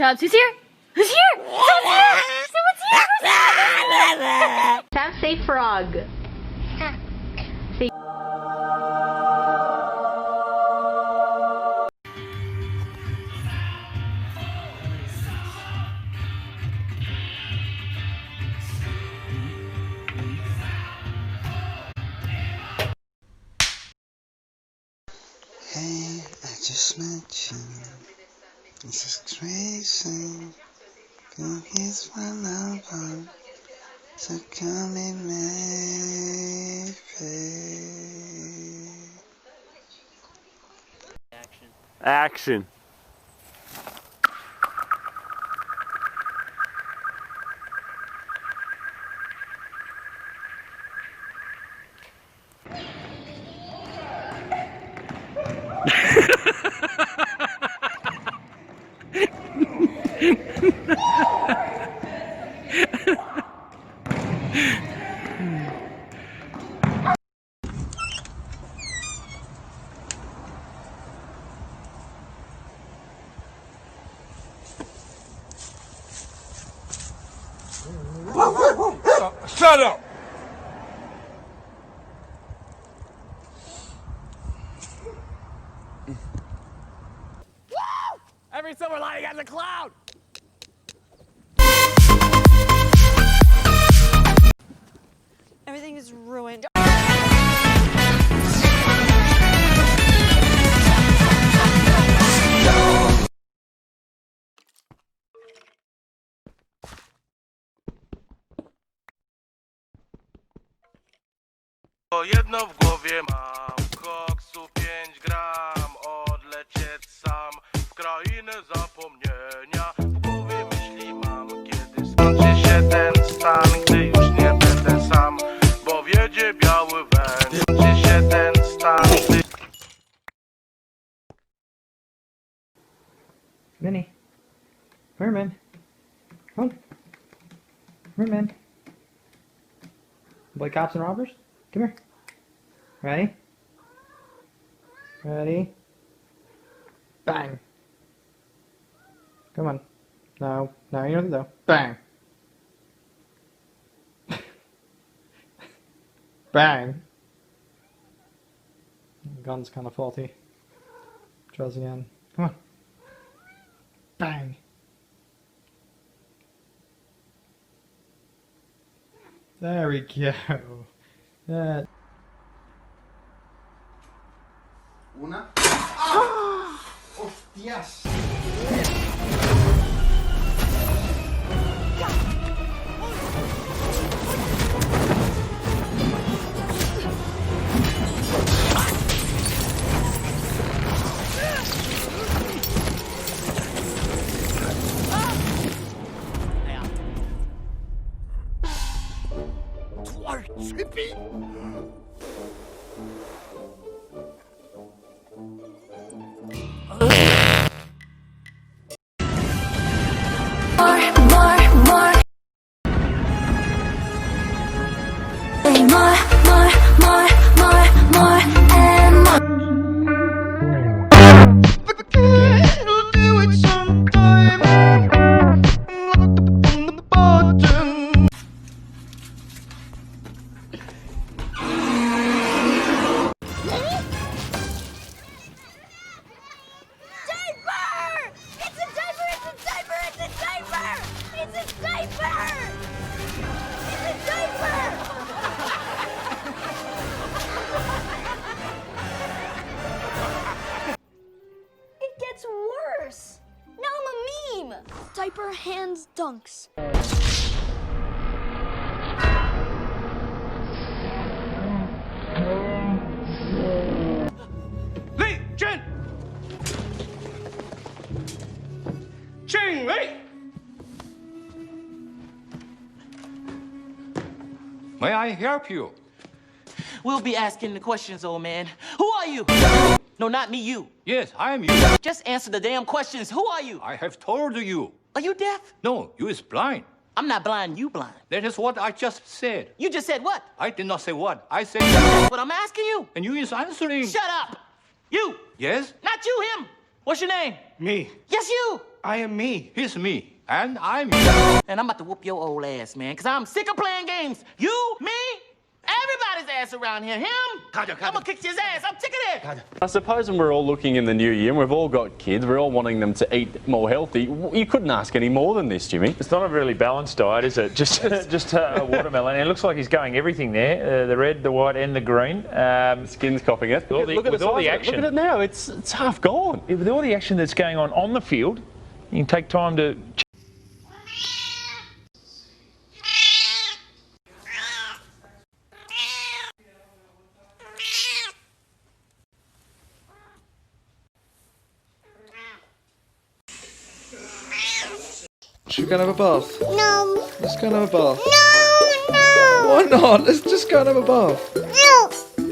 Chubbs, who's here? Who's here? Someone's here! Someone's here! Who's here? Sam, say frog. Say Hey, I just met you. This is crazy. Feel he's my lover. So call me maybe. Action. Shut up! Every silver lining has a cloud. Everything is ruined. Jedno w głowie mam, koksu 5 gram, odlecieć sam w krainę zapomnienia. W głowie myśli mam, kiedy skończy się ten stan, gdy już nie będę sam, bo wiedzie biały węż. Skończy się ten stan, gdy... Minnie. Merman. Come on. Merman. Boy cops and robbers? Come here. Ready? Ready? Bang. Come on. No. No, you don't know. Bang. Bang. Gun's kind of faulty. Tries again. Come on. Bang. There we go. That. Una. ¡Ah! ¡Hostias! Worse. Now I'm a meme. Diaper hands dunks. Li Jun! Ching Li! May I help you? We'll be asking the questions, old man. Who are you? No, not me, you. Yes, I am you. Just answer the damn questions. Who are you? I have told you. Are you deaf? No, you is blind. I'm not blind, you blind. That is what I just said. You just said what? I did not say what. I said That's what I'm asking you. and you is answering. Shut up. You. Yes? Not you, him. What's your name? Me. Yes, you. I am me. He's me. And I'm me. And I'm about to whoop your old ass, man, because I'm sick of playing games. You, me, everybody's ass around here. Him, I'm gonna kick his ass. I'm sick of this. I suppose when we're all looking in the new year and we've all got kids, we're all wanting them to eat more healthy. You couldn't ask any more than this, Jimmy. It's not a really balanced diet, is it? Just a watermelon. And it looks like he's going everything there, the red, the white and the green. Skin's copping it. Look at all the action. Look at it now, it's half gone. With all the action that's going on the field, you can take time to... Should we go and have a bath? No. Let's go and have a bath. No. Why not? Let's just go and have a bath. No.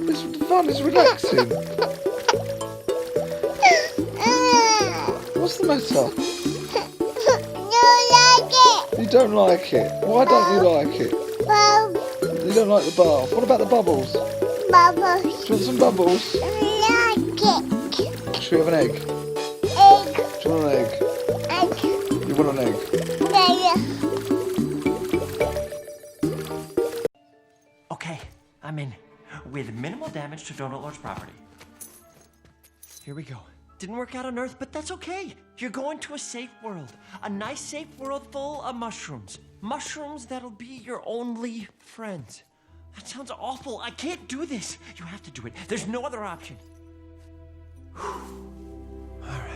It's fun, it's relaxing. What's the matter? You don't like it. Why don't you like it? You don't like the bath. What about the bubbles? Bubbles. Do you want some bubbles? Like it. Should we have an egg? Egg. Do you want an egg? Egg. You want an egg? Okay, I'm in. With minimal damage to Donut Lord's property. Here we go. Didn't work out on Earth, but that's okay. You're going to a safe world. A nice, safe world full of mushrooms. Mushrooms that'll be your only friends. That sounds awful. I can't do this. You have to do it. There's no other option. All right.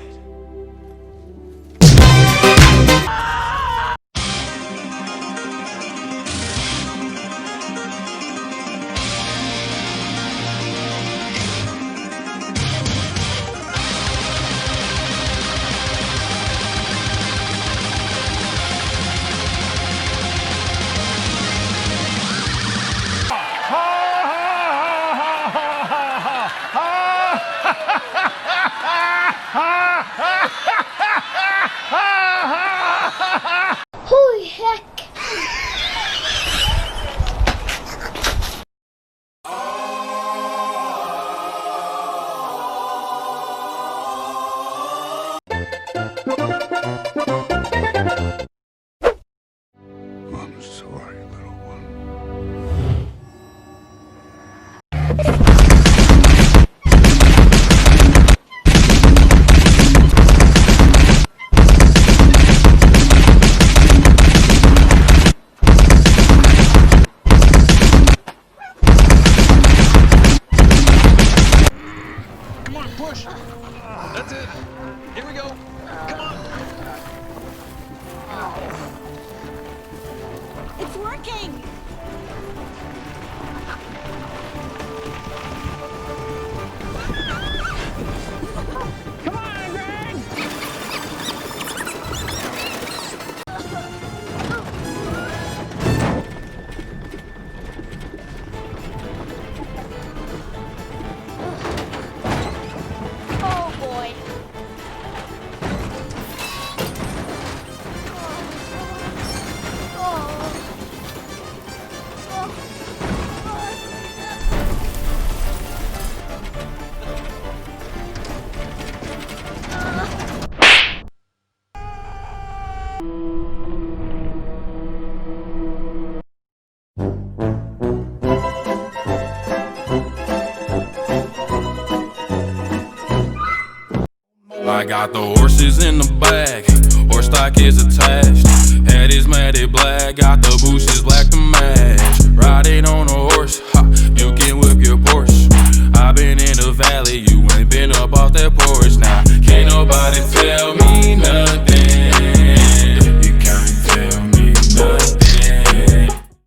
Holy heck. I'm sorry, little one. Come on, push. That's it. Here we go. Come on. It's working. Come on, Greg. Oh boy. I got the horses in the back, horse stock is attached. Head is matted black, got the bushes black to match. Riding on a horse, ha, you can whip your Porsche. I been in the valley, you ain't been up off that porch. Now, can't nobody tell me nothing.